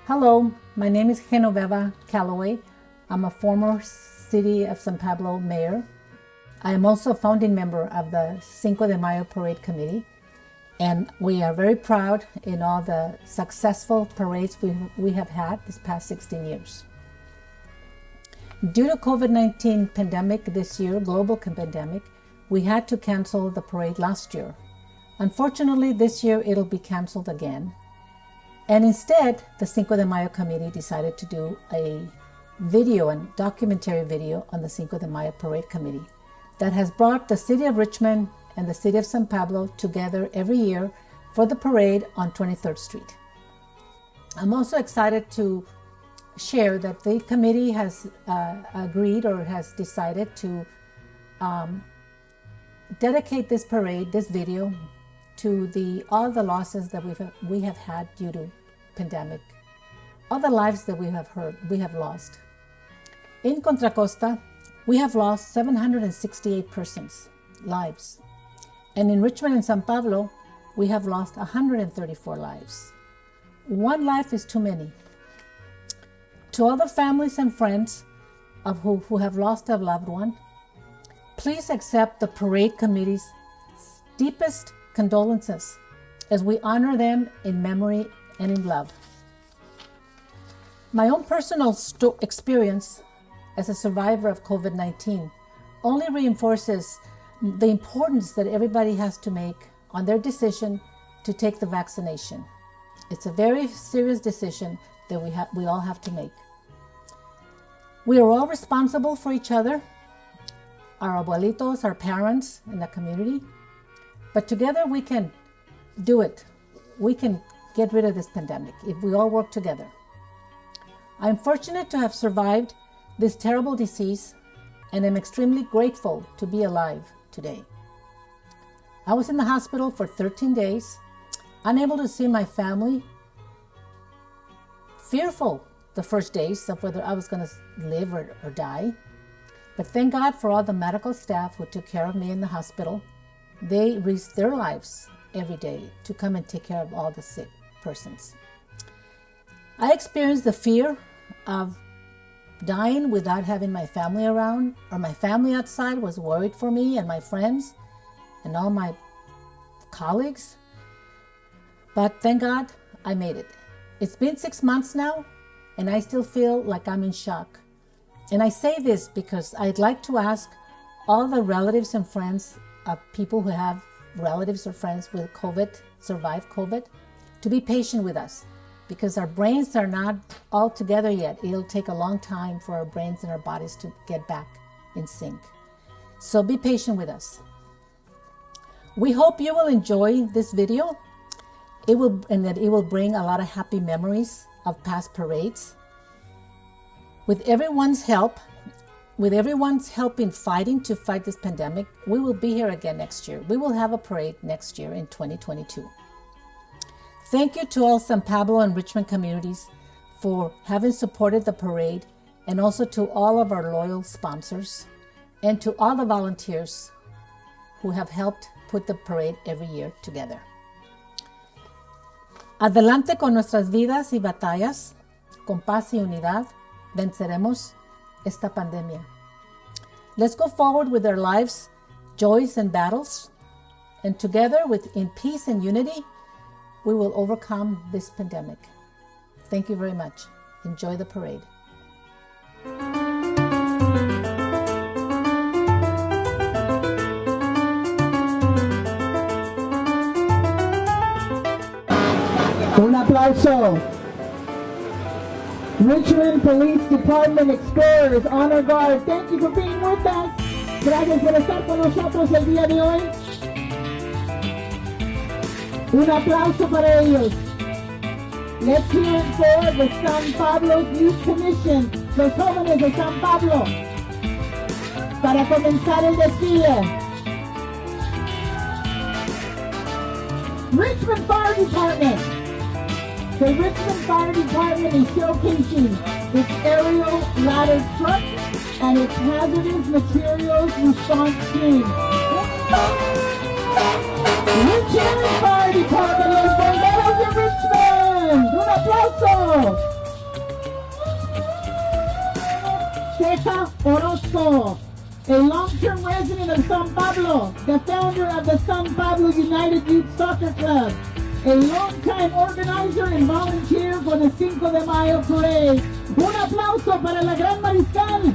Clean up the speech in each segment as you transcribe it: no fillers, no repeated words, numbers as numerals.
Hello, my name is Genoveva Calloway. I'm a former City of San Pablo mayor. I am also a founding member of the Cinco de Mayo Parade Committee, and we are very proud in all the successful parades we have had this past 16 years. Due to COVID-19 pandemic this year, global pandemic, we had to cancel the parade last year. Unfortunately, this year it'll be canceled again. And instead, the Cinco de Mayo committee decided to do a video and documentary video on the Cinco de Mayo Parade Committee that has brought the city of Richmond and the city of San Pablo together every year for the parade on 23rd Street. I'm also excited to share that the committee has agreed or has decided to dedicate this parade, this video, to all the losses that we have had due to pandemic, all the lives that we have lost. In Contra Costa, we have lost 768 persons' lives. And in Richmond and San Pablo, we have lost 134 lives. One life is too many. To all the families and friends of who have lost a loved one, please accept the parade committee's deepest condolences as we honor them in memory and in love. My own personal experience as a survivor of COVID-19 only reinforces the importance that everybody has to make on their decision to take the vaccination. It's a very serious decision that we all have to make. We are all responsible for each other, our abuelitos, our parents, and the community. But together we can do it. We can get rid of this pandemic if we all work together. I'm fortunate to have survived this terrible disease, and I'm extremely grateful to be alive today. I was in the hospital for 13 days, unable to see my family, fearful the first days of whether I was going to live or die. But thank God for all the medical staff who took care of me in the hospital. They risk their lives every day to come and take care of all the sick persons. I experienced the fear of dying without having my family around, or my family outside was worried for me and my friends and all my colleagues. But thank God I made it. It's been 6 months now, and I still feel like I'm in shock. And I say this because I'd like to ask all the relatives and friends of people who have relatives or friends with COVID, survived COVID, to be patient with us, because our brains are not all together yet. It'll take a long time for our brains and our bodies to get back in sync. So be patient with us. We hope you will enjoy this video. That it will bring a lot of happy memories of past parades. With everyone's help in fighting to fight this pandemic, we will be here again next year. We will have a parade next year in 2022. Thank you to all San Pablo and Richmond communities for having supported the parade, and also to all of our loyal sponsors and to all the volunteers who have helped put the parade every year together. Adelante con nuestras vidas y batallas, con paz y unidad, venceremos esta pandemia. Let's go forward with our lives, joys and battles, and together in peace and unity, we will overcome this pandemic. Thank you very much. Enjoy the parade. Un aplauso. Richmond Police Department Explorers, Honor Guard, thank you for being with us. Gracias por estar con nosotros el día de hoy. Un aplauso para ellos. Let's hear it for the San Pablo Youth Commission, los jóvenes de San Pablo, para comenzar el desfile. Richmond Fire Department. The Richmond Fire Department is showcasing its aerial ladder truck and its hazardous materials response team. Richmond Fire Department, los bomberos de Richmond. Un aplauso. Ceja Orozco, a long-term resident of San Pablo, the founder of the San Pablo United Youth Soccer Club, a long-time organizer and volunteer for the Cinco de Mayo parade. Un aplauso para la gran mariscal.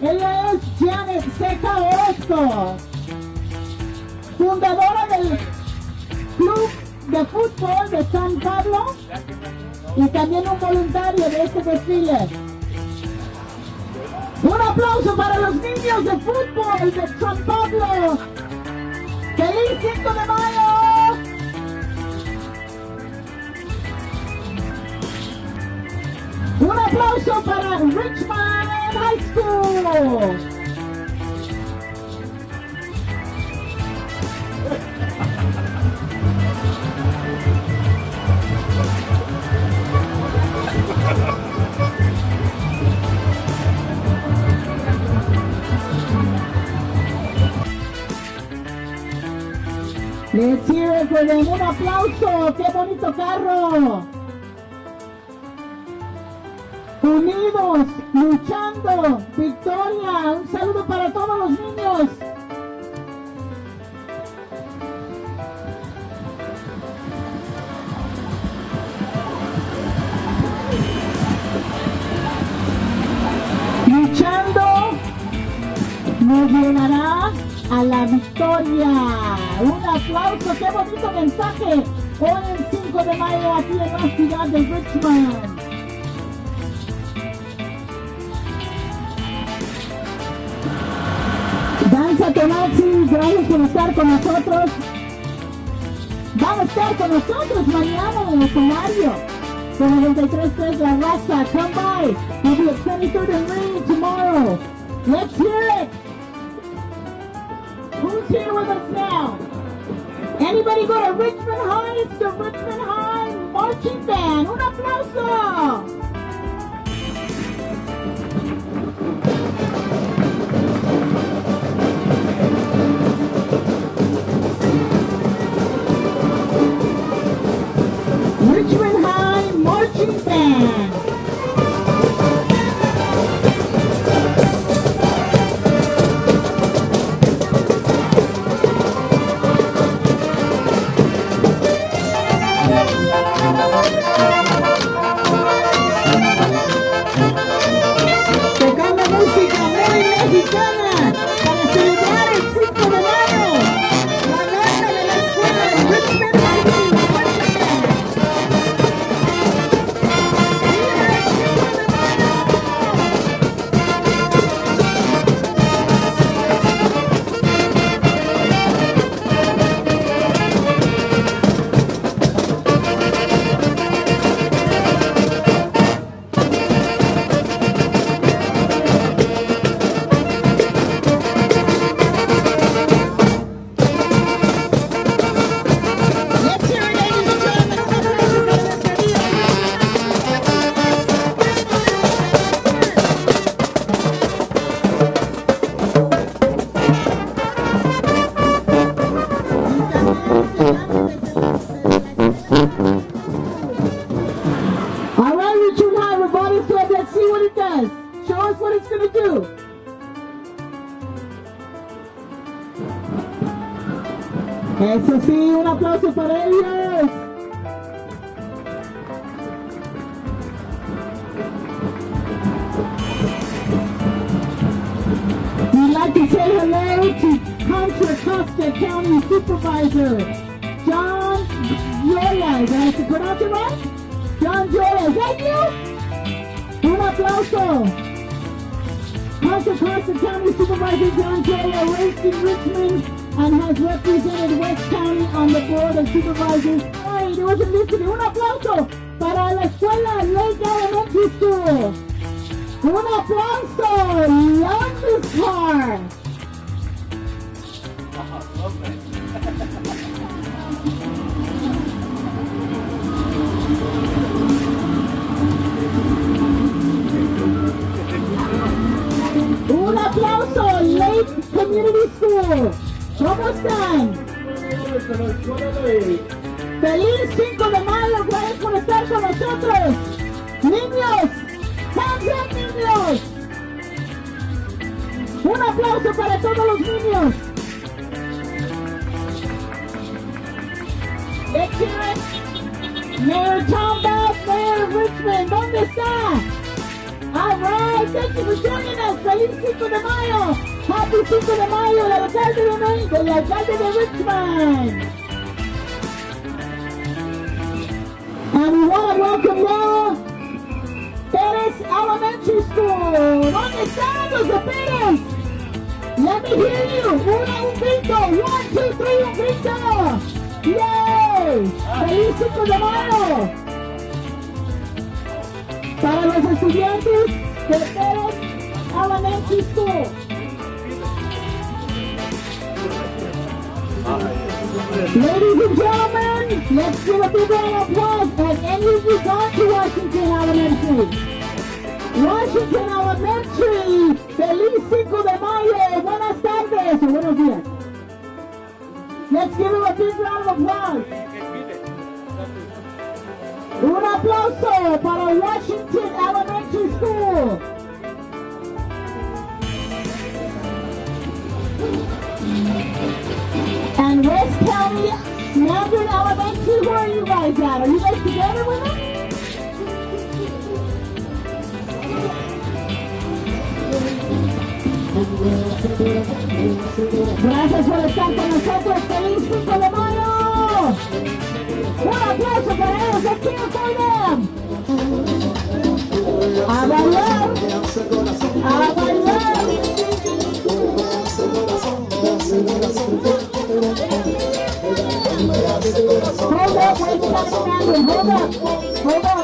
Ella es Janet Ceja Orozco, fundadora del Club de Fútbol de San Pablo y también un voluntario de este desfile. Un aplauso para los niños de fútbol de San Pablo. ¡Feliz 5 de mayo! Un aplauso para Richmond High School. Let's hear it for them. Un aplauso. ¡Qué bonito carro! Unidos, luchando, victoria. Un saludo para todos los niños. Luchando nos llevará a la victoria. Un aplauso, qué bonito mensaje. Hoy el 5 de mayo aquí en la ciudad de Richmond. Danza Tonazi, gracias por estar con nosotros. Van a estar con nosotros mañana en el escenario. Con 93.3 La Raza, come by. We'll be at 23rd and Ring tomorrow. Let's hear it. Who's here with us now? Anybody go to Richmond High? It's the Richmond High Marching Band. Un aplauso. Richmond High Marching Band. Tocando música muy mexicana para celebrar el 5 de mayo. La banda de la escuela de Richmond High Marching Band. All right, Richmond High Robotics Club, let's see what it does. Show us what it's going to do. Eso sí, un aplauso para ellos. We'd like to say hello to Contra Costa County Supervisor John Yola. Did I pronounce it right? John Yola, is that you? Un aplauso. Contra Costa County Supervisor John Yola raised in Richmond and has represented West County on the Board of Supervisors. Hey, there wasn't listening. Un aplauso para la escuela Lake Elementary School. Un aplauso. Love this car. Un aplauso, Lake Community School. ¿Cómo están? Feliz 5 de mayo, gracias por estar con nosotros. Niños, hands up, niños. Un aplauso para todos los niños. Let's hear it. Mayor Tom Bass, Mayor of Richmond, ¿dónde está? All right, thank you for joining us. Feliz 5 de Mayo. Happy 5 de Mayo, del alcalde de Richmond. And we want to welcome you, Pérez Elementary School. ¿Dónde están los de Pérez? Let me hear you. Un grito. 1, 2, 3, un grito. Yay! Feliz 5 de Mayo. Para los estudiantes de Pérez Elementary School. Ladies and gentlemen, let's give a big round of applause. Have any of you gone to Washington Elementary? Washington Elementary, feliz 5 de Mayo, buenas tardes, o buenos días. Let's give them a big round of applause. Un aplauso para Washington Elementary School. And West County, Mandarin Elementary, where are you guys at? Are you guys together with them? Gracias por estar con nosotros. ¡Feliz 5 de Mayo! Un aplauso para ellos. Let's hear it for them. A bailar. A bailar. Hold up, wait a second, hold up, hold up.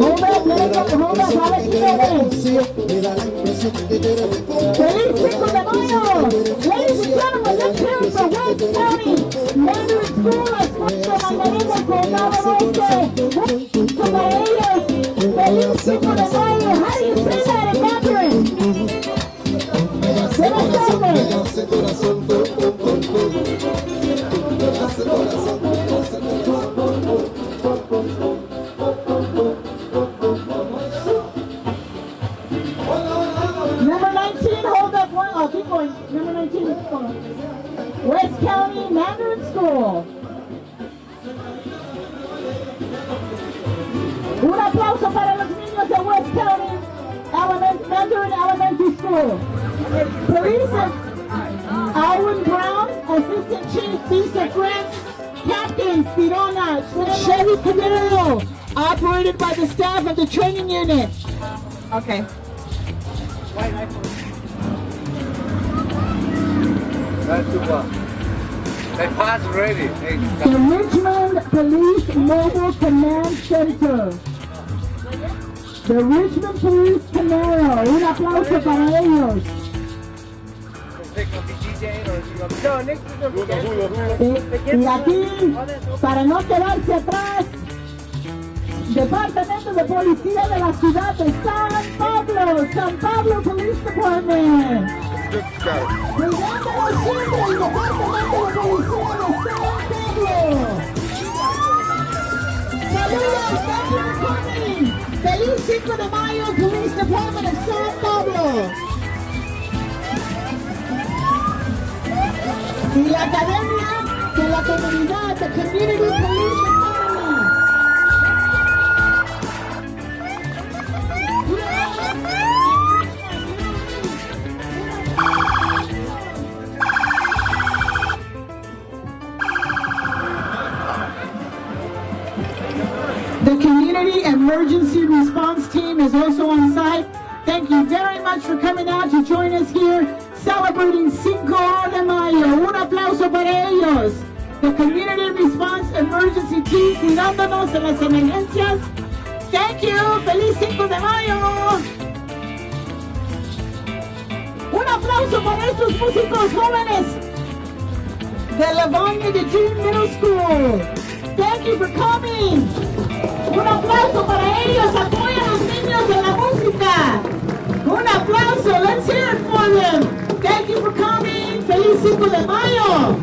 Hold up, let it go, hold up, ahora sí lo ves. Feliz 5 de Mayo. Ladies and gentlemen, let's hear it for West County Mandarin School, esfuerzo mandarín del condado oeste. Para ellos, feliz 5 de Mayo. How do you say that in Mandarin? Number 19, hold up one. Oh, keep going. Number 19, keep going. West County Mandarin School. Un aplauso para los niños de West County Mandarin Elementary School. Police Alwyn Brown, Assistant Chief, Lisa Grant, Captain Sirona Chevy Camaro, operated by the staff of the training unit. Okay. That's too far. They pass already. The Richmond Police Mobile Command Center. The Richmond Police Camaro. Un aplauso para ellos. Y aquí, para no quedarse atrás, Departamento de Policía de la Ciudad de San Pablo Police Department. Cuidándonos siempre el Departamento de Policía de San Pablo. Saludos, thank you for coming. Feliz 5 de Mayo, Police Department of San Pablo. Y la Academia de la Comunidad, the Community Police Academy. The Community Emergency Response Team is also on site. Thank you very much for coming out to join us here celebrating Cinco de Mayo. Un aplauso para ellos. The Community Response Emergency Team cuidándonos de las emergencias. Thank you. Feliz 5 de Mayo. Un aplauso para estos músicos jóvenes de Livonia de June Middle School. Thank you for coming. Un aplauso para ellos. Apoya a los niños de la música. Un aplauso. Let's hear it for them. Thank you for coming. Feliz 5 de Mayo.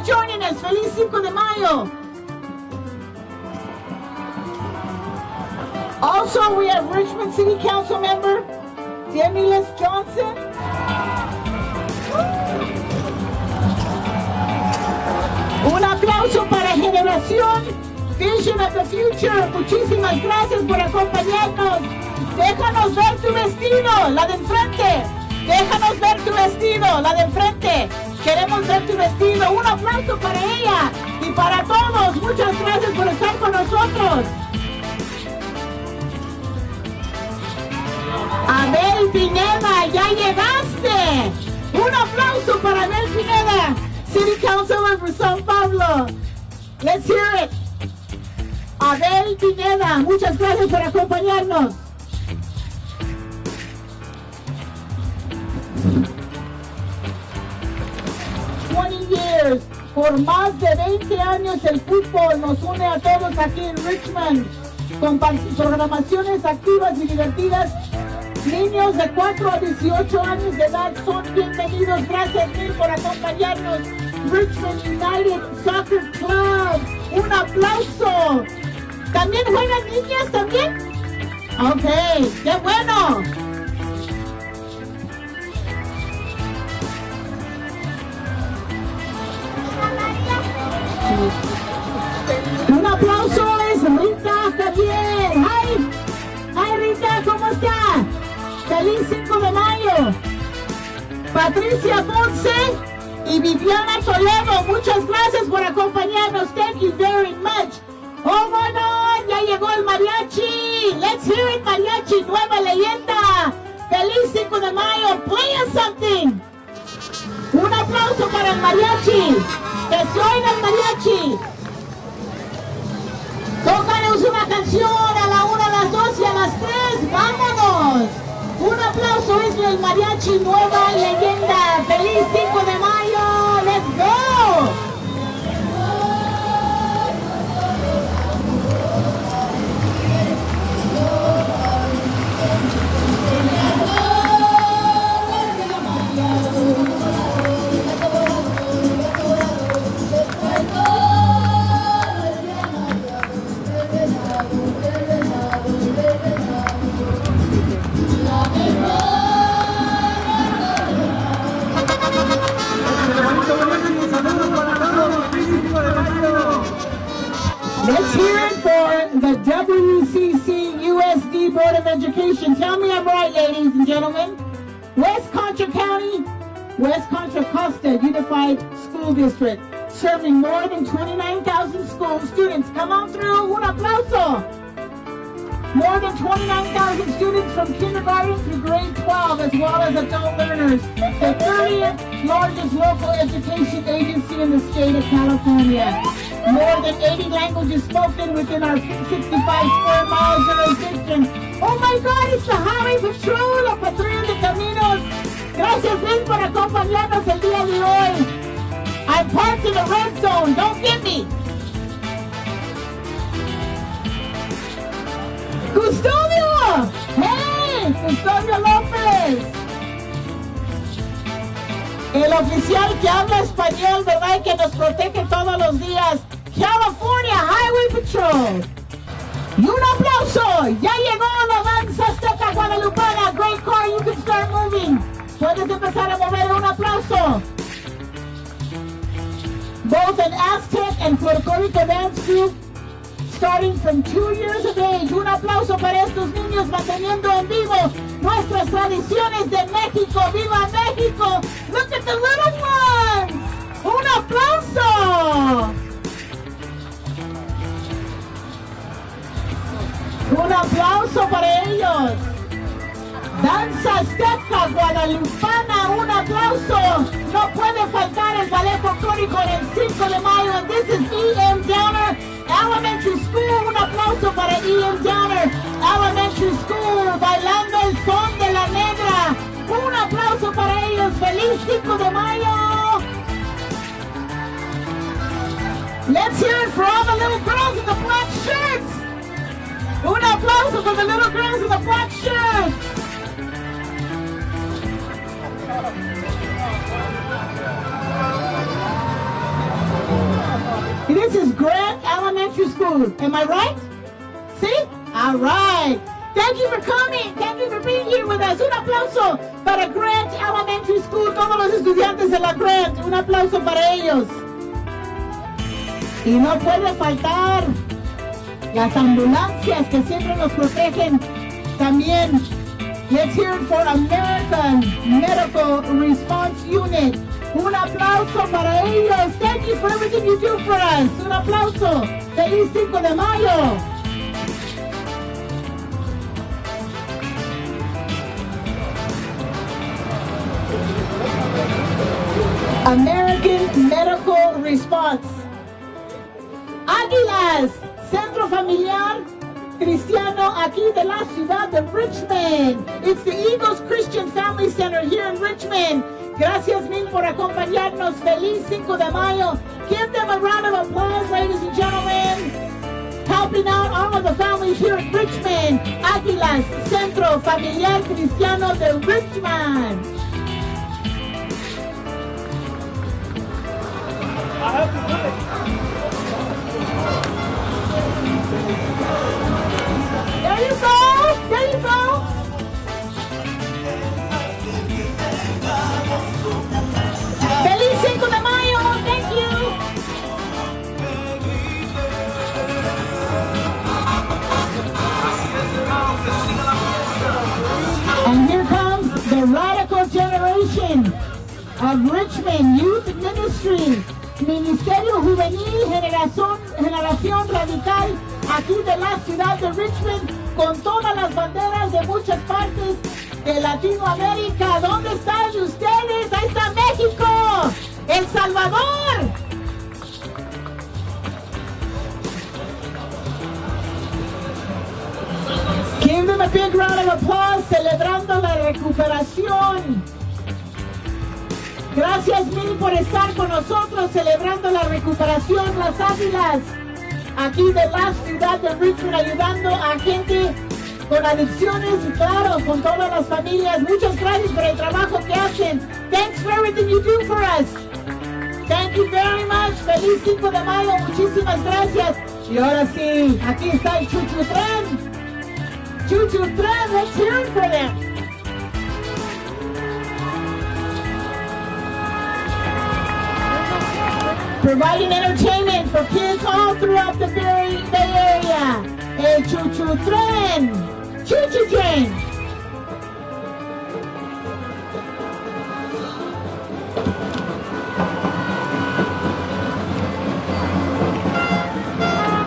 joining us. Feliz Cinco de Mayo. Also, we have Richmond City Council member Demilis Johnson. Un aplauso para Generación Vision of the Future. Muchísimas gracias por acompañarnos. Déjanos ver tu vestido, la de enfrente. Déjanos ver tu vestido, la de enfrente. Queremos ver tu vestido. Un aplauso para ella y para todos. Muchas gracias por estar con nosotros. Abel Pineda, ya llegaste. Un aplauso para Abel Pineda, City Councilman for San Pablo. Let's hear it. Abel Pineda, muchas gracias por acompañarnos. Years. Por más de 20 años el fútbol nos une a todos aquí en Richmond con programaciones activas y divertidas. Niños de 4 a 18 años de edad son bienvenidos. Gracias mil por acompañarnos. Richmond United Soccer Club. Un aplauso. ¿También juegan niñas también? Ok, qué bueno. Un aplauso es Rita Javier. Hi Rita, ¿cómo está? Feliz 5 de mayo. Patricia Ponce y Viviana Toledo, muchas gracias por acompañarnos. Thank you very much. Oh my God, ya llegó el mariachi. Let's hear it, mariachi, nueva leyenda. Feliz 5 de mayo. Play us something. Un aplauso para el mariachi. Que se oiga el mariachi. Tócanos una canción a la 1, a las 2 y a las 3. ¡Vámonos! Un aplauso es el mariachi nueva leyenda. ¡Feliz 5 de mayo! ¡Let's go! Let's hear it for the WCC USD Board of Education. Tell me I'm right, ladies and gentlemen. West Contra County, West Contra Costa Unified School District, serving more than 29,000 students. Come on through, un aplauso. More than 29,000 students from kindergarten through grade 12, as well as adult learners. The 30th largest local education agency in the state of California. More than 80 languages spoken within our 65 square mile jurisdiction. Oh my God, it's the Highway Patrol, la Patrulla de Caminos. Gracias mil por acompañarnos el día de hoy. I'm parked in the red zone, don't get me. Custodio! Hey, Custodio López. El oficial que habla español, ¿verdad? Y que nos protege todos los días. California Highway Patrol. Y un aplauso. Ya llegó la danza azteca guadalupana. Great car, you can start moving. Puedes empezar a mover. Un aplauso. Both an Aztec and Puerto Rico dance group starting from 2 years of age. Un aplauso para estos niños manteniendo en vivo nuestras tradiciones de México. ¡Viva México! Look at the little ones. Un aplauso. Un aplauso para ellos. Danza azteca guadalupana, un aplauso. No puede faltar el ballet folclórico en el 5 de mayo. And this is E.M. Downer Elementary School. Un aplauso para E.M. Downer Elementary School, bailando el son de la negra. Un aplauso para ellos. ¡Feliz 5 de mayo! Let's hear it for all the little girls in the black shirts. Un aplauso for the little girls in the black shirts. This is Grant Elementary School. Am I right? See? All right. Thank you for coming. Thank you for being here with us. Un aplauso para Grant Elementary School. Todos los estudiantes de la Grant. Un aplauso para ellos. Y no puede faltar las ambulancias que siempre nos protegen. También, let's hear it for American Medical Response Unit. Un aplauso para ellos. Thank you for everything you do for us. Un aplauso. Feliz 5 de Mayo. American Medical Response. Águilas, Centro Familiar Cristiano aquí de la ciudad de Richmond. It's the Eagles Christian Family Center here in Richmond. Gracias mil por acompañarnos. Feliz 5 de Mayo. Give them a round of applause, ladies and gentlemen. Helping out all of the families here in Richmond. Águilas, Centro Familiar Cristiano de Richmond. I have to do it. There you go. There you go. Feliz 5 de Mayo. Thank you. And here comes the radical generation of Richmond Youth Ministry. Ministerio Juvenil, generación radical, aquí de la ciudad de Richmond, con todas las banderas de muchas partes de Latinoamérica. ¿Dónde están ustedes? Ahí está México, El Salvador. Give them a big round of applause, celebrando la recuperación. Gracias mil por estar con nosotros celebrando la recuperación, las águilas, aquí de la ciudad de Richmond, ayudando a gente con adicciones y claro, con todas las familias. Muchas gracias por el trabajo que hacen. Thanks for everything you do for us. Thank you very much. Feliz 5 de Mayo. Muchísimas gracias. Y ahora sí, aquí está el Chuchu Tren. Chuchu Tren, let's hear it for them. Providing entertainment for kids all throughout the Bay Area. El Chuchu Tren. Chuchu Train.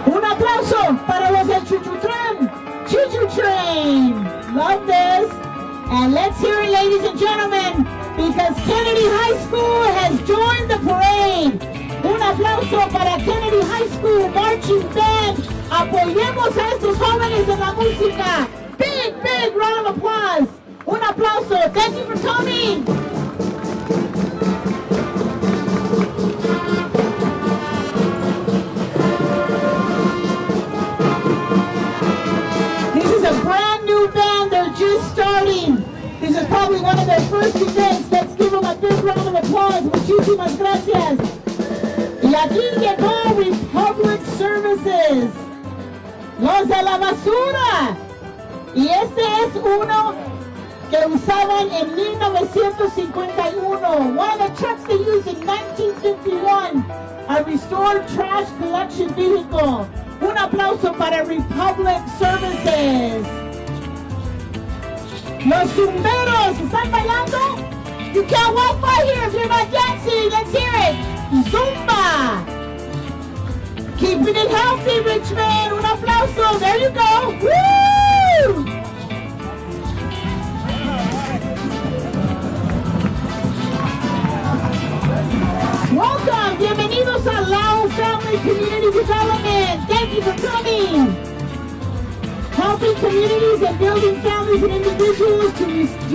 Un aplauso para los del Chuchu Tren. Chuchu Train. Love this. And let's hear it, ladies and gentlemen, because Kennedy High School has joined the parade. Un aplauso para Kennedy High School Marching Band. Apoyemos a estos jóvenes en la música. Big, big round of applause. Un aplauso. Thank you for coming. This is a brand new band. They're just starting. This is probably one of their first events. Let's give them a big round of applause. Muchísimas gracias. Y aquí llegó Republic Services, los de la basura. Y este es uno que usaban en 1951. One of the trucks they used in 1951. A restored trash collection vehicle. Un aplauso para Republic Services. Los zumberos, ¿están bailando? You can't walk by here if you're not dancing. Let's hear it. Zumba. Keeping it healthy, Richmond. Un aplauso. There you go. Woo! Welcome. Bienvenidos a Lao Family Community Development. Thank you for coming. Helping communities and building families and individuals to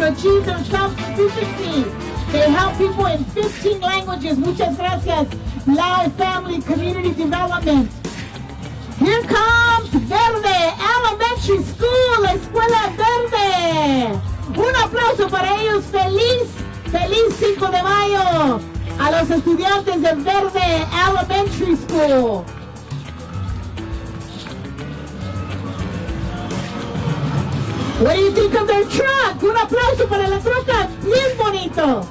achieve their self-sufficiency. They help people in 15 languages. Muchas gracias. Lao Family Community Development. Here comes Verde Elementary School, la Escuela Verde. Un aplauso para ellos. Feliz 5 de Mayo. a los estudiantes de Verde Elementary School. What do you think of their truck? Un aplauso para la troca, bien bonito.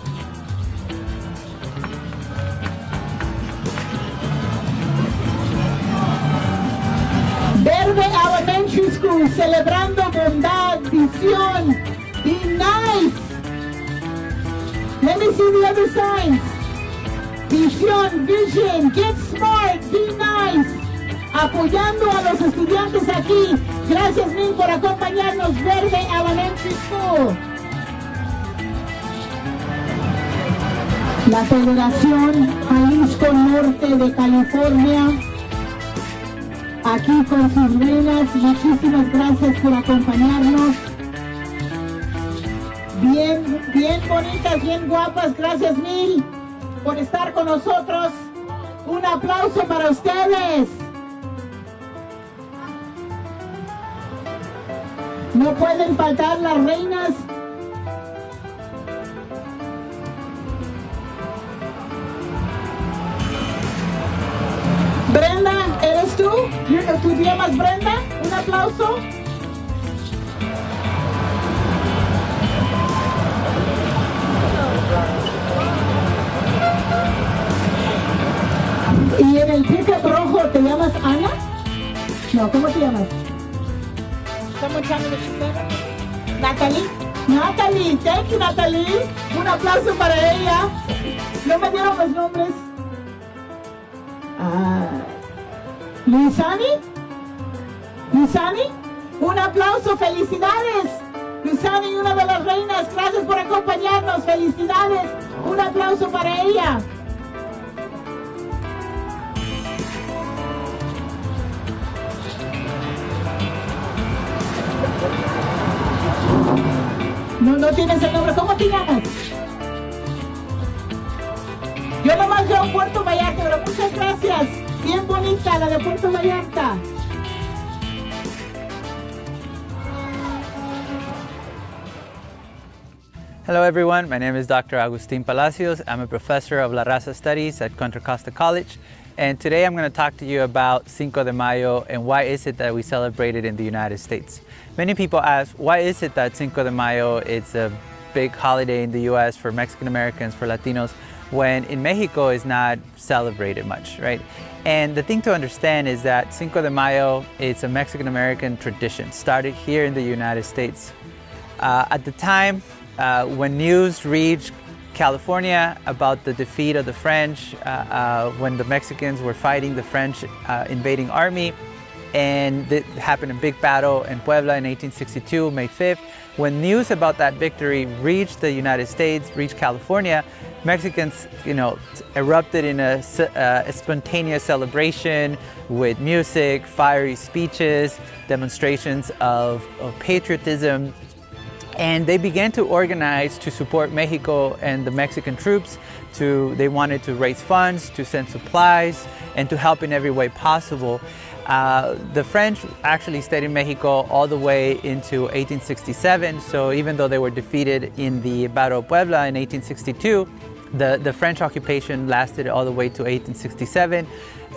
Verde Elementary School, celebrando bondad, visión. Be nice. Let me see the other signs. Visión, vision, get smart, be nice. Apoyando a los estudiantes aquí. Gracias mil por acompañarnos, Verde Elementary School. La Federación Jalisco Norte de California, aquí con sus reinas, muchísimas gracias por acompañarnos. Bien bonitas, bien guapas, gracias mil por estar con nosotros. Un aplauso para ustedes. No pueden faltar las reinas. Brenda, ¿eres tú? ¿Tú te llamas Brenda? Un aplauso. ¿Y en el pickup rojo te llamas Ana? No, ¿cómo te llamas? Someone tell me what she said. Natalie. Natalie, thank you, Natalie. Un aplauso para ella. No me dieron los nombres. Luisani. Luisani. Un aplauso, felicidades. Luisani, una de las reinas, gracias por acompañarnos. Felicidades. Un aplauso para ella. No tienes el nombre. ¿Cómo te llamas? Yo nomás veo Puerto Vallarta, pero muchas gracias. Bien bonita la de Puerto Vallarta. Hello everyone, my name is Dr. Agustin Palacios. I'm a professor of La Raza Studies at Contra Costa College. And today I'm going to talk to you about Cinco de Mayo and why is it that we celebrate it in the United States. Many people ask, why is it that Cinco de Mayo is a big holiday in the US for Mexican Americans, for Latinos, when in Mexico it's not celebrated much, right? And the thing to understand is that Cinco de Mayo is a Mexican American tradition, started here in the United States. At the time, when news reached California about the defeat of the French, when the Mexicans were fighting the French invading army, and it happened a big battle in Puebla in 1862, May 5th. When news about that victory reached the United States, reached California, Mexicans, erupted in a spontaneous celebration with music, fiery speeches, demonstrations of patriotism. And they began to organize to support Mexico and the Mexican troops. They wanted to raise funds, to send supplies, and to help in every way possible. The French actually stayed in Mexico all the way into 1867. So even though they were defeated in the Battle of Puebla in 1862, the French occupation lasted all the way to 1867.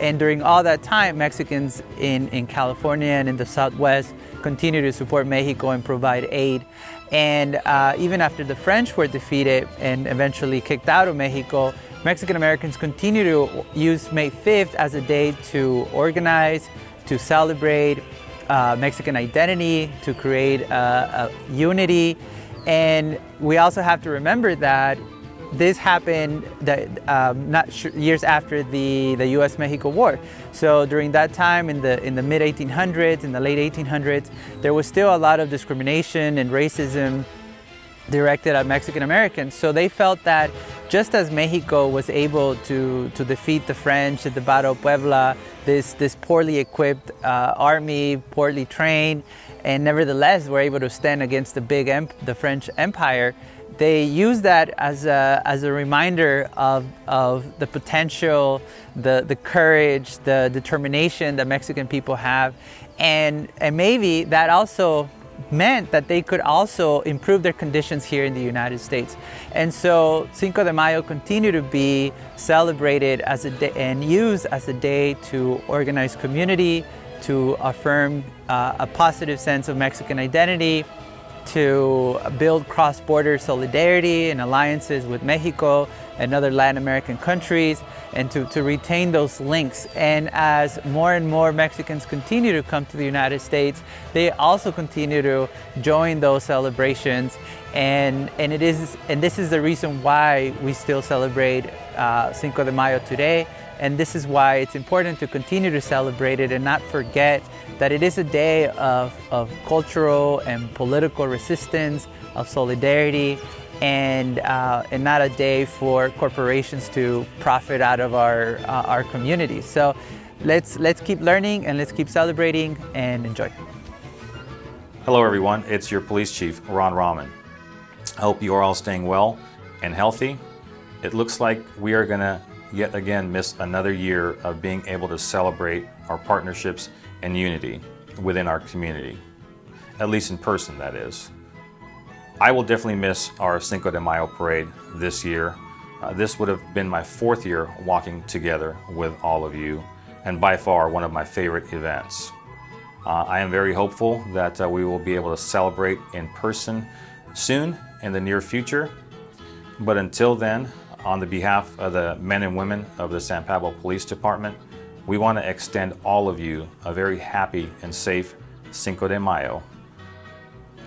And during all that time, Mexicans in California and in the Southwest continued to support Mexico and provide aid. And even after the French were defeated and eventually kicked out of Mexico, Mexican Americans continue to use May 5th as a day to organize, to celebrate Mexican identity, to create unity. And we also have to remember that this happened years after the U.S.-Mexico War. So during that time, in the mid-1800s, in the late 1800s, there was still a lot of discrimination and racism directed at Mexican Americans. So they felt that just as Mexico was able to defeat the French at the Battle of Puebla, this poorly equipped army, poorly trained, and nevertheless were able to stand against the French Empire, they use that as a reminder of the potential, the courage, the determination that Mexican people have, and maybe that also meant that they could also improve their conditions here in the United States. And so Cinco de Mayo continued to be celebrated as a day and used as a day to organize community, to affirm a positive sense of Mexican identity, to build cross-border solidarity and alliances with Mexico and other Latin American countries, and to retain those links. And as more and more Mexicans continue to come to the United States, they also continue to join those celebrations. And this is the reason why we still celebrate Cinco de Mayo today. And this is why it's important to continue to celebrate it and not forget that it is a day of cultural and political resistance, of solidarity, and not a day for corporations to profit out of our communities. So let's keep learning and let's keep celebrating and enjoy. Hello everyone, it's your police chief, Ron Rahman. I hope you are all staying well and healthy. It looks like we are gonna yet again miss another year of being able to celebrate our partnerships and unity within our community, at least in person, that is. I will definitely miss our Cinco de Mayo parade this year. This would have been my 4th year walking together with all of you, and by far one of my favorite events. I am very hopeful that we will be able to celebrate in person soon in the near future, but until then, on the behalf of the men and women of the San Pablo Police Department, we want to extend all of you a very happy and safe Cinco de Mayo.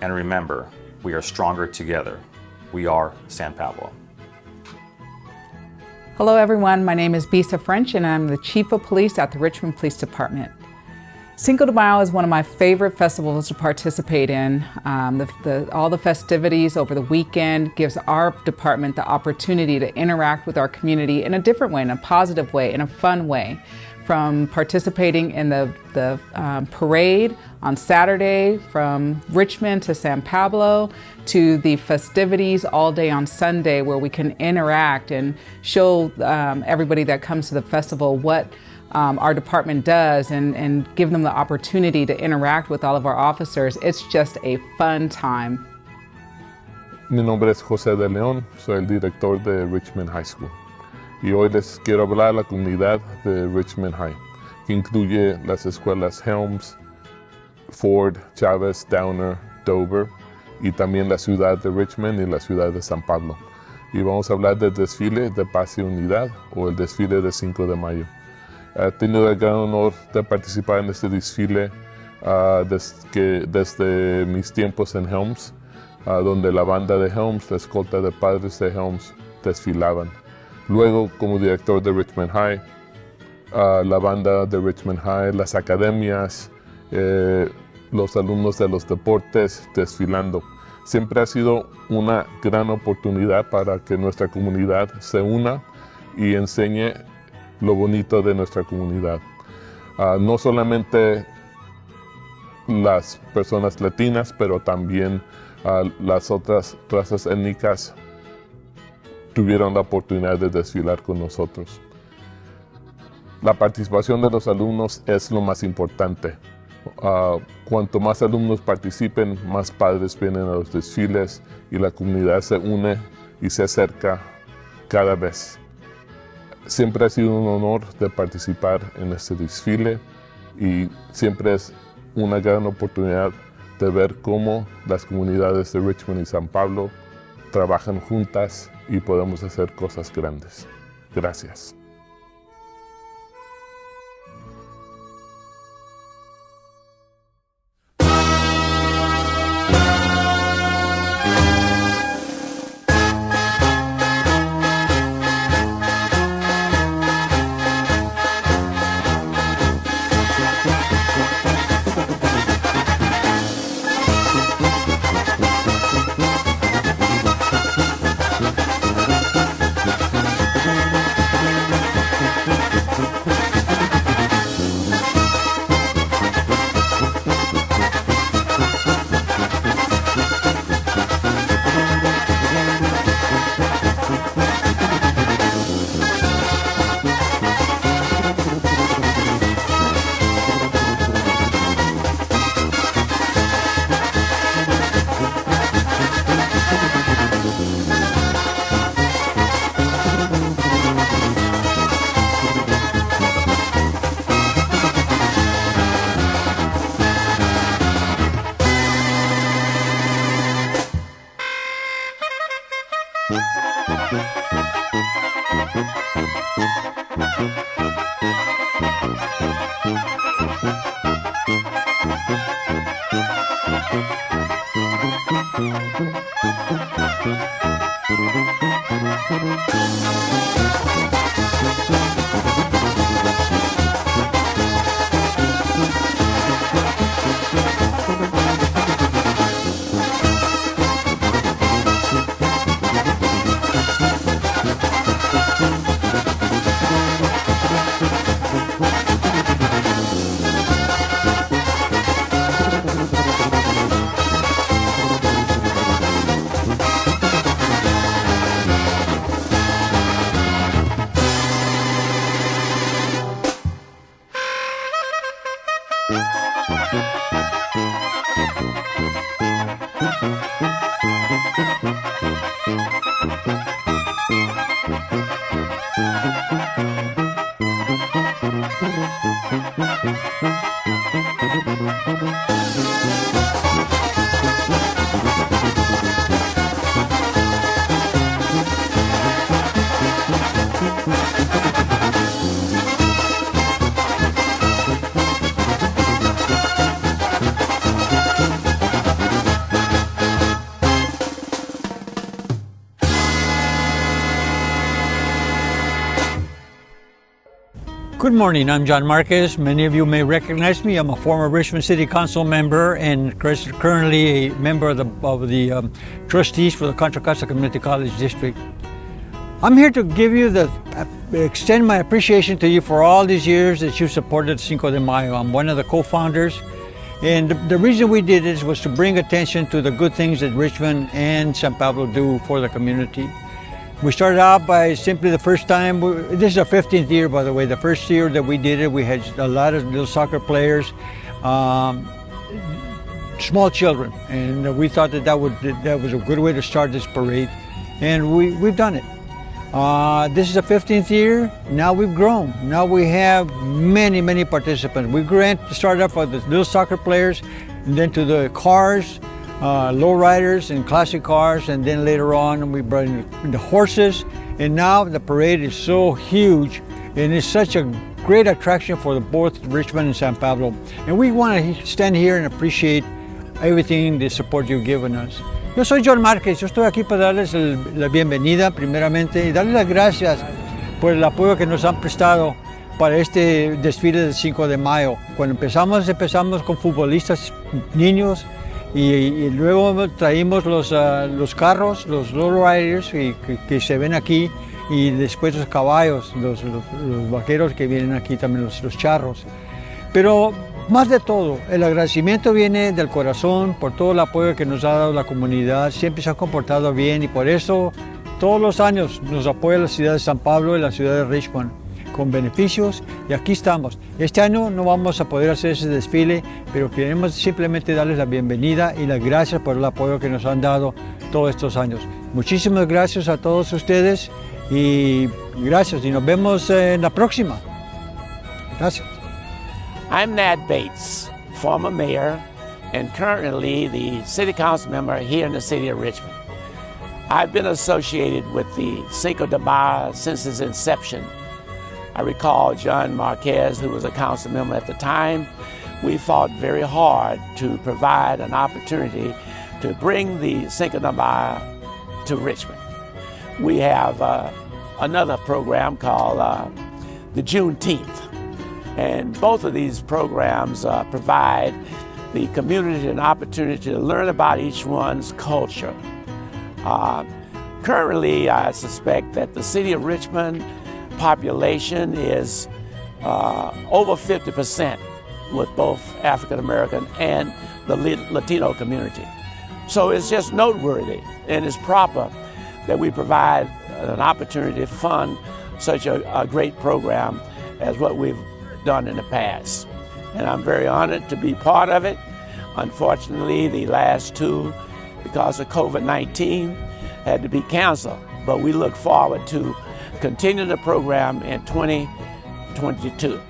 And remember, we are stronger together. We are San Pablo. Hello everyone, my name is Bisa French and I'm the Chief of Police at the Richmond Police Department. Cinco de Mayo is one of my favorite festivals to participate in. All the festivities over the weekend gives our department the opportunity to interact with our community in a different way, in a positive way, in a fun way. From participating in the parade on Saturday from Richmond to San Pablo, to the festivities all day on Sunday where we can interact and show everybody that comes to the festival what our department does and give them the opportunity to interact with all of our officers. It's just a fun time. Mi nombre es José de León, soy el director de Richmond High School. Y hoy les quiero hablar a la comunidad de Richmond High, que incluye las escuelas Helms, Ford, Chávez, Downer, Dover, y también la ciudad de Richmond y la ciudad de San Pablo. Y vamos a hablar del desfile de Paz y Unidad, o el desfile de 5 de Mayo. He tenido el gran honor de participar en este desfile desde mis tiempos en Helms, donde la banda de Helms, la escolta de padres de Helms, desfilaban. Luego, como director de Richmond High, la banda de Richmond High, las academias, los alumnos de los deportes desfilando. Siempre ha sido una gran oportunidad para que nuestra comunidad se una y enseñe lo bonito de nuestra comunidad. No solamente las personas latinas, pero también las otras razas étnicas tuvieron la oportunidad de desfilar con nosotros. La participación de los alumnos es lo más importante. Cuanto más alumnos participen, más padres vienen a los desfiles y la comunidad se une y se acerca cada vez. Siempre ha sido un honor de participar en este desfile y siempre es una gran oportunidad de ver cómo las comunidades de Richmond y San Pablo trabajan juntas y podemos hacer cosas grandes. Gracias. Good morning, I'm John Marquez. Many of you may recognize me. I'm a former Richmond City Council member and currently a member of the trustees for the Contra Costa Community College District. I'm here to extend my appreciation to you for all these years that you've supported Cinco de Mayo. I'm one of the co-founders, and the reason we did this was to bring attention to the good things that Richmond and San Pablo do for the community. We started out by simply the first time, this is our 15th year, by the way. The first year that we did it, we had a lot of little soccer players, small children, and we thought that was a good way to start this parade, and we've done it. This is the 15th year. Now we've grown. Now we have many participants. We started off with the little soccer players, and then to the cars, lowriders and classic cars, and then later on we brought in the horses, and now the parade is so huge and it's such a great attraction for both Richmond and San Pablo, and we want to stand here and appreciate everything, the support you've given us. Yo soy John Márquez, yo estoy aquí para darles la bienvenida primeramente y darles las gracias por el apoyo que nos han prestado para este desfile del 5 de mayo. Cuando empezamos con futbolistas, niños, y luego traímos los carros, los lowriders que se ven aquí, y después los caballos, los vaqueros que vienen aquí también, los charros. Pero más de todo, el agradecimiento viene del corazón por todo el apoyo que nos ha dado la comunidad. Siempre se ha comportado bien y por eso todos los años nos apoya la ciudad de San Pablo y la ciudad de Richmond con beneficios, y aquí estamos. Este año no vamos a poder hacer ese desfile, pero queremos simplemente darles la bienvenida y las gracias por el apoyo que nos han dado todos estos años. Muchísimas gracias a todos ustedes y gracias, y nos vemos en la próxima. Gracias. I'm Nat Bates, former mayor and currently the city council member here in the city of Richmond. I've been associated with the Cinco de Mayo since its inception. I recall John Marquez, who was a council member at the time. We fought very hard to provide an opportunity to bring the Cinco de Mayo to Richmond. We have another program called the Juneteenth. And both of these programs provide the community an opportunity to learn about each one's culture. Currently, I suspect that the city of Richmond population is over 50% with both African American and the Latino community. So it's just noteworthy and it's proper that we provide an opportunity to fund such a great program as what we've done in the past. And I'm very honored to be part of it. Unfortunately, the last two, because of COVID-19, had to be canceled, but we look forward to continue the program in 2022.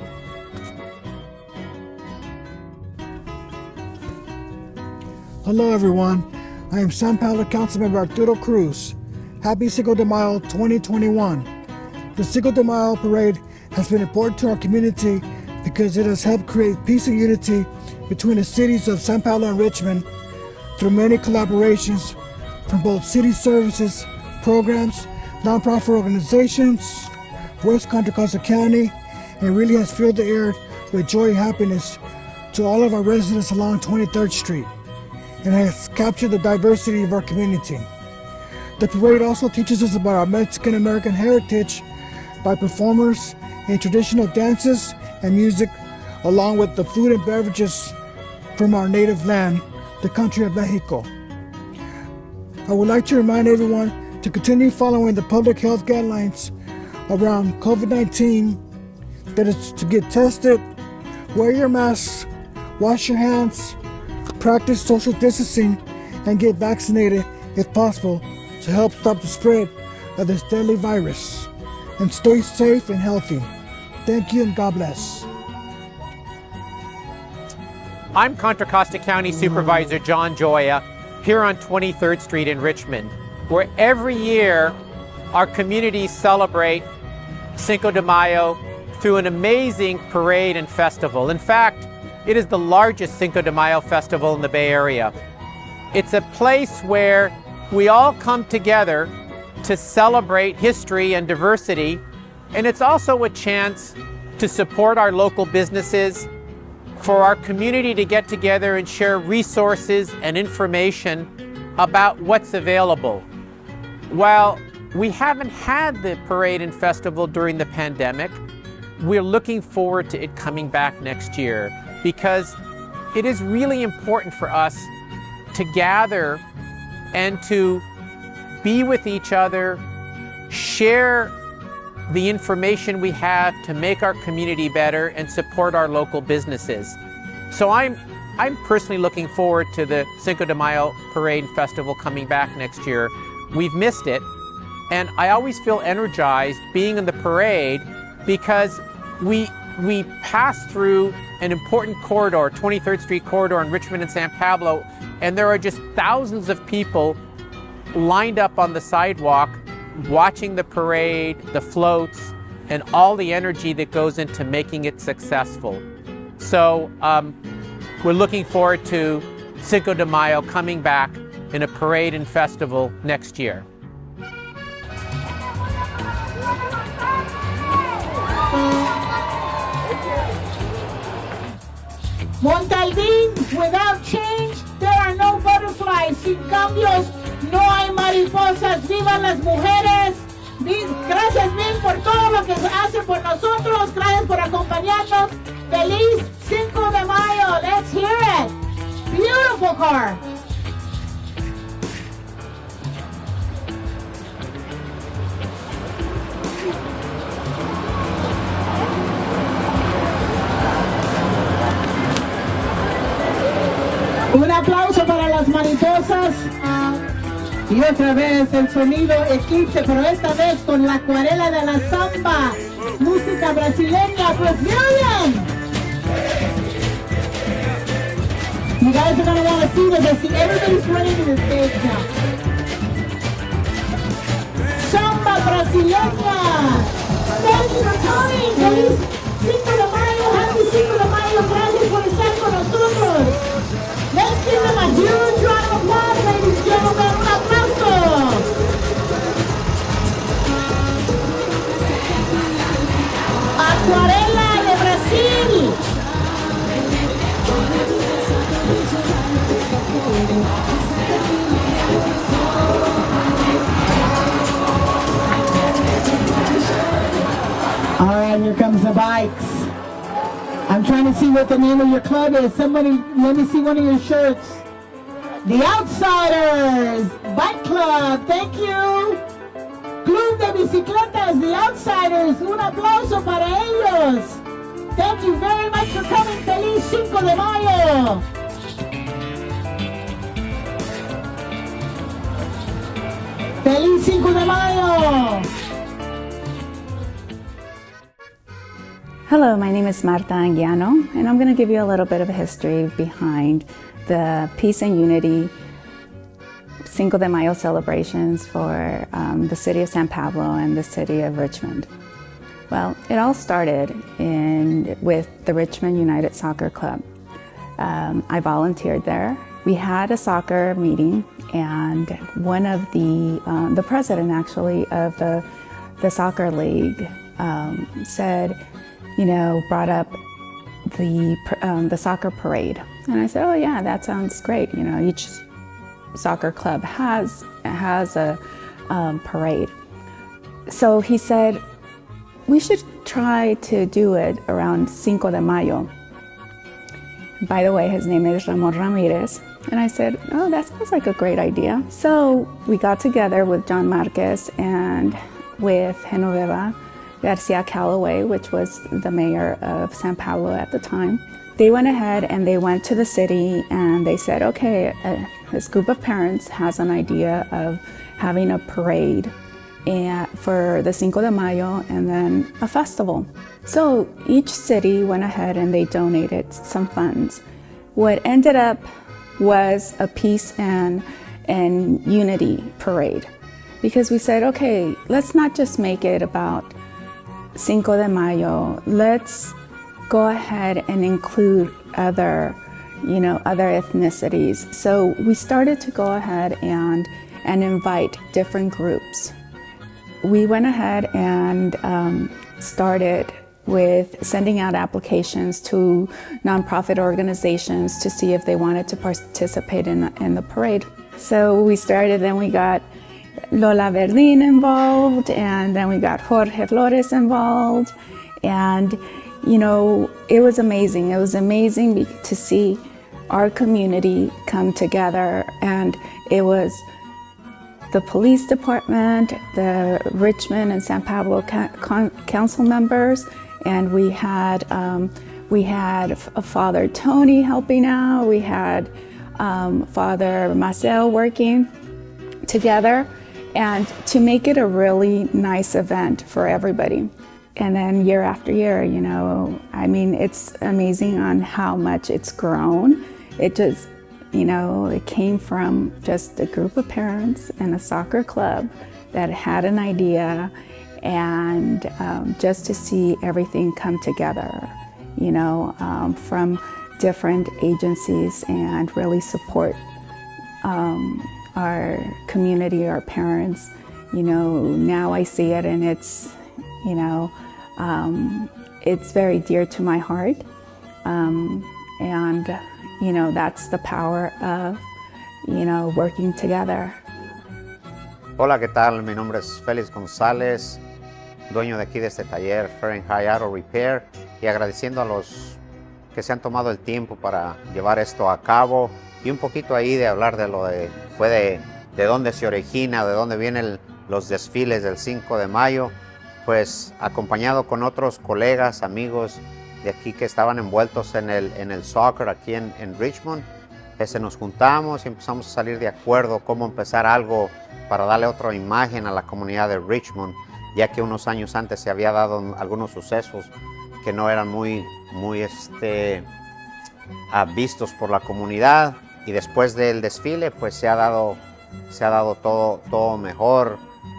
Hello everyone, I am San Pablo Councilmember Arturo Cruz. Happy Cinco de Mayo 2021. The Cinco de Mayo parade has been important to our community because it has helped create peace and unity between the cities of San Pablo and Richmond through many collaborations from both city services, programs, nonprofit organizations, West Contra Costa County, and really has filled the air with joy and happiness to all of our residents along 23rd Street and has captured the diversity of our community. The parade also teaches us about our Mexican-American heritage by performers in traditional dances and music, along with the food and beverages from our native land, the country of Mexico. I would like to remind everyone to continue following the public health guidelines around COVID-19, that is to get tested, wear your masks, wash your hands, practice social distancing, and get vaccinated if possible to help stop the spread of this deadly virus. And stay safe and healthy. Thank you and God bless. I'm Contra Costa County Supervisor John Joya here on 23rd Street in Richmond, where every year our communities celebrate Cinco de Mayo through an amazing parade and festival. In fact, it is the largest Cinco de Mayo festival in the Bay Area. It's a place where we all come together to celebrate history and diversity, and it's also a chance to support our local businesses, for our community to get together and share resources and information about what's available. While we haven't had the parade and festival during the pandemic, we're looking forward to it coming back next year, because it is really important for us to gather and to be with each other, share the information we have to make our community better and support our local businesses. So I'm personally looking forward to the Cinco de Mayo Parade and Festival coming back next year. We've missed it, and I always feel energized being in the parade because we pass through an important corridor, 23rd Street corridor in Richmond and San Pablo, and there are just thousands of people lined up on the sidewalk watching the parade, the floats, and all the energy that goes into making it successful. So we're looking forward to Cinco de Mayo coming back in a parade and festival next year. Montaldín, without change, there are no butterflies. Sin cambios, no hay mariposas. ¡Vivan las mujeres! Gracias bien por todo lo que se hace por nosotros. Gracias por acompañarnos. ¡Feliz Cinco de Mayo! Let's hear it. Beautiful car. Un aplauso para las mariposas. Y otra vez el sonido eclipse, pero esta vez con la acuarela de la samba. Música brasileña, pues bien. You guys are going to want to see this. I see everybody's running to the stage now. Samba brasileña. Thank you for coming. Feliz Cinco de Mayo. Happy Cinco de Mayo. Gracias por estar con nosotros. Let's give them a huge round of applause, ladies and gentlemen. Un aplauso. Acuarela de Brasil. All right, here comes the bikes. I'm trying to see what the name of your club is. Somebody, let me see one of your shirts. The Outsiders Bike Club. Thank you. Club de Bicicletas, The Outsiders. Un aplauso para ellos. Thank you very much for coming. Feliz Cinco de Mayo. Feliz Cinco de Mayo. Hello, my name is Marta Anguiano, and I'm going to give you a little bit of a history behind the Peace and Unity Cinco de Mayo celebrations for the city of San Pablo and the city of Richmond. Well, it all started with the Richmond United Soccer Club. I volunteered there. We had a soccer meeting, and one of the president actually of the soccer league said, brought up the soccer parade. And I said, oh yeah, that sounds great. Each soccer club has a parade. So he said, we should try to do it around Cinco de Mayo. By the way, his name is Ramon Ramirez. And I said, oh, that sounds like a great idea. So we got together with John Marquez and with Genoveva Garcia Calloway, which was the mayor of San Pablo at the time. They went ahead and they went to the city and they said, okay, this group of parents has an idea of having a parade for the Cinco de Mayo and then a festival. So each city went ahead and they donated some funds. What ended up was a peace and unity parade, because we said, okay, let's not just make it about Cinco de Mayo. Let's go ahead and include other ethnicities. So we started to go ahead and invite different groups. We went ahead and started with sending out applications to nonprofit organizations to see if they wanted to participate in the parade. So we started, then we got Lola Verdin involved, and then we got Jorge Flores involved, and it was amazing. It was amazing to see our community come together, and it was the police department, the Richmond and San Pablo council members, and we had Father Tony helping out. We had Father Marcel working together, and to make it a really nice event for everybody. And then year after year, it's amazing on how much it's grown. It just, it came from just a group of parents and a soccer club that had an idea, and just to see everything come together, from different agencies, and really support our community, our parents. Now I see it, and it's, it's very dear to my heart, and that's the power of working together. Hola, ¿qué tal? Mi nombre es Félix González, dueño de aquí de este taller Fahrenheit Auto Repair, y agradeciendo a los que se han tomado el tiempo para llevar esto a cabo, y un poquito ahí de hablar de lo de dónde se origina, de dónde vienen los desfiles del 5 de mayo, pues acompañado con otros colegas, amigos de aquí que estaban envueltos en el soccer aquí en Richmond. Nos juntamos y empezamos a salir de acuerdo cómo empezar algo para darle otra imagen a la comunidad de Richmond, ya que unos años antes se había dado algunos sucesos que no eran muy vistos por la comunidad, y después del desfile pues se ha dado todo mejor,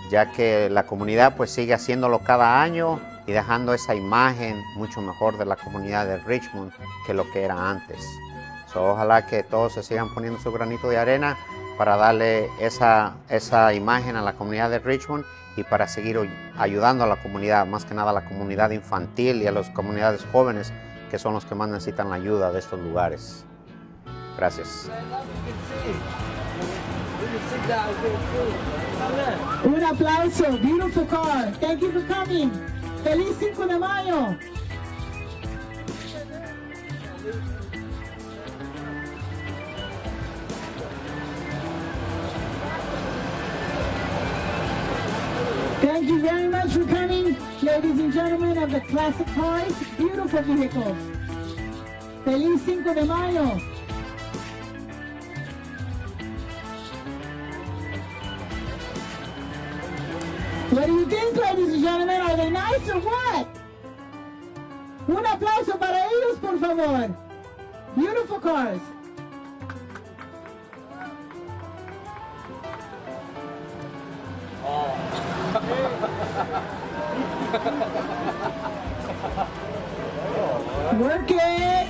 ya que la comunidad pues sigue haciéndolo cada año y dejando esa imagen mucho mejor de la comunidad de Richmond que lo que era antes. Ojalá que todos se sigan poniendo su granito de arena para darle esa imagen a la comunidad de Richmond y para seguir ayudando a la comunidad, más que nada a la comunidad infantil y a las comunidades jóvenes, que son los que más necesitan la ayuda de estos lugares. Gracias. Un aplauso, beautiful car. Thank you for coming. Feliz 5 de Mayo. Thank you very much for coming, ladies and gentlemen of the classic cars, beautiful vehicles. Feliz 5 de Mayo. What do you think, ladies and gentlemen? Are they nice or what? Un aplauso para ellos, por favor. Beautiful cars. Work it.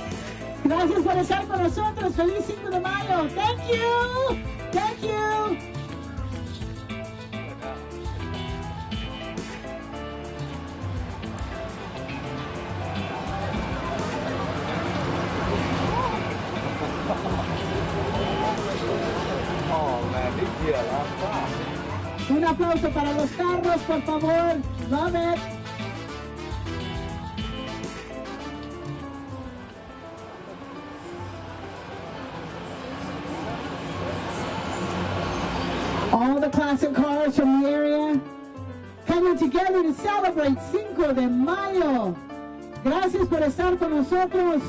Gracias por estar con nosotros. Feliz 5 de Mayo. Thank you. Thank you. Un aplauso para los carros, por favor. Love it. All the classic cars from the area coming together to celebrate Cinco de Mayo. Gracias por estar con nosotros.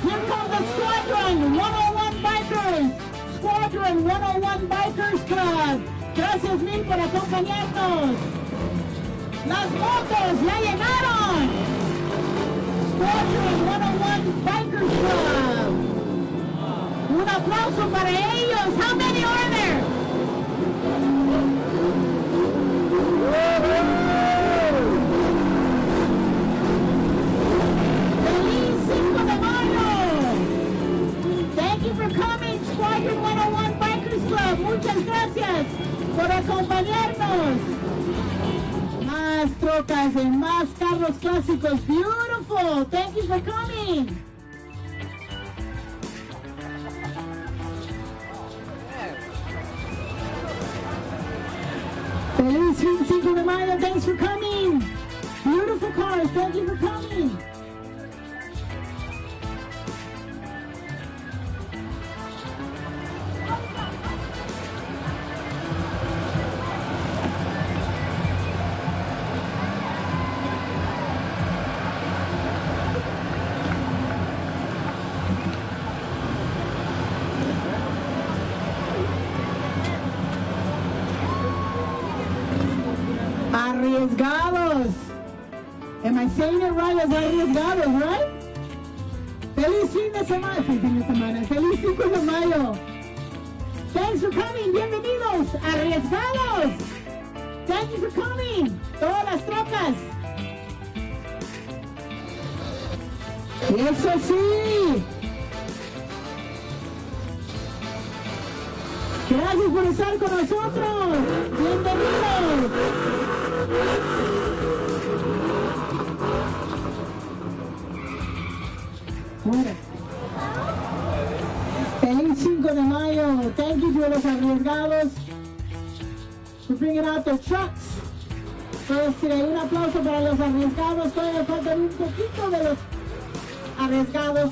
Here comes the Squadron 101 Bikers. Squadron 101 Bikers Club. Gracias mil por acompañarnos. Las motos ya llegaron. Squadron 101 Bikers Club. Un aplauso para ellos. How many are there? Feliz 5 de Mayo. Thank you for coming, Squadron 101 Bikers Club. Muchas gracias por acompañarnos. Más trocas y más carros clásicos. Beautiful. Thank you for coming. Feliz 5 de Mayo. Thanks for coming. Beautiful cars. Thank you for coming. Arriesgados. Am I saying it right as arriesgados, right? Feliz fin de semana. Feliz 5 de Mayo. Thanks for coming. Bienvenidos. Arriesgados. Thank you for coming. Todas las trocas. Eso sí. Gracias por estar con nosotros. Bienvenidos. Bueno. Feliz 5 de Mayo. Thank you to los arriesgados for bringing out their trucks. Pues un aplauso para los arriesgados. Todavía faltan un poquito de los arriesgados.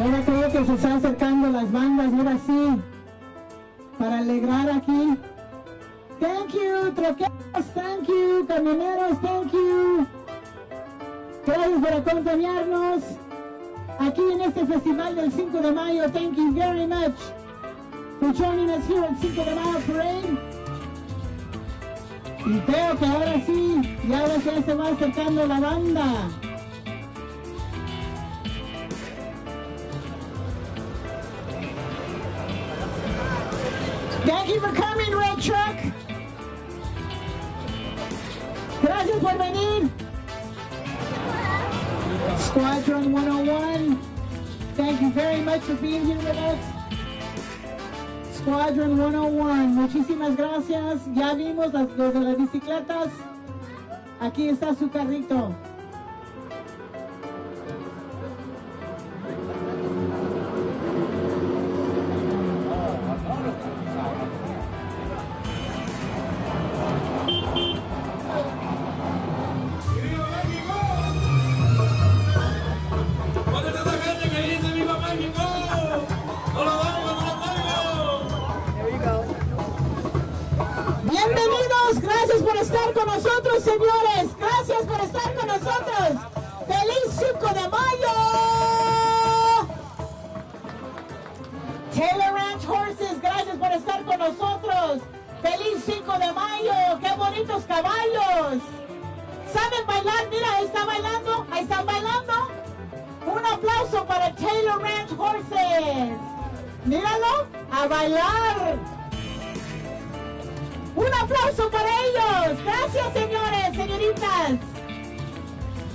Ahora creo que se están acercando las bandas, ahora sí, para alegrar aquí. Thank you, troqueros, thank you, camioneros, thank you. Gracias por acompañarnos aquí en este festival del 5 de Mayo. Thank you very much for joining us here at 5 de Mayo Parade. Y veo que ahora sí, y ahora ya se va acercando la banda. Thank you for coming, Red Truck. Gracias por venir. Squadron 101, thank you very much for being here with us. Squadron 101, muchísimas gracias. Ya vimos los de las bicicletas. Aquí está su carrito. estar con nosotros, señores. Gracias por estar con nosotros. ¡Feliz 5 de mayo! Taylor Ranch Horses, gracias por estar con nosotros. ¡Feliz 5 de mayo! ¡Qué bonitos caballos! ¿Saben bailar? Mira, ahí está bailando. Ahí están bailando. Un aplauso para Taylor Ranch Horses. Míralo, a bailar. Un aplauso para ellos. Gracias, señores, señoritas.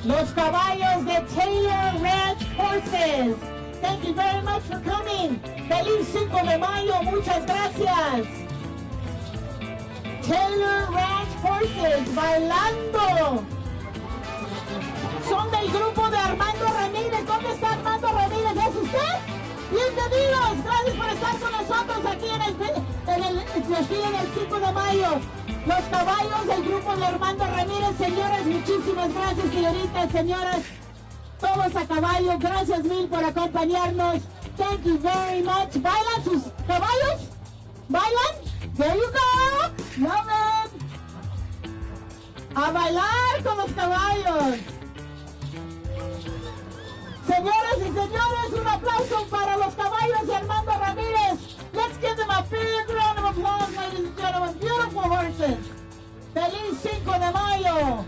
Los caballos de Taylor Ranch Horses. Thank you very much for coming. Feliz 5 de mayo. Muchas gracias. Taylor Ranch Horses bailando. Son del grupo de Armando Ramírez. ¿Dónde está Armando Ramírez? ¿Es usted? Bienvenidos. Gracias por estar con nosotros aquí en el 5 de mayo. Los caballos del grupo de Armando Ramírez. Señoras, muchísimas gracias, señoritas, señoras. Todos a caballo. Gracias mil por acompañarnos. Thank you very much. ¿Bailan sus caballos? ¿Bailan? There you go. Love it. A bailar con los caballos. Señoras y señores, un aplauso para los caballos de Armando Ramírez. Let's give them a big round of applause, ladies and gentlemen. Beautiful horses. Feliz 5 de mayo.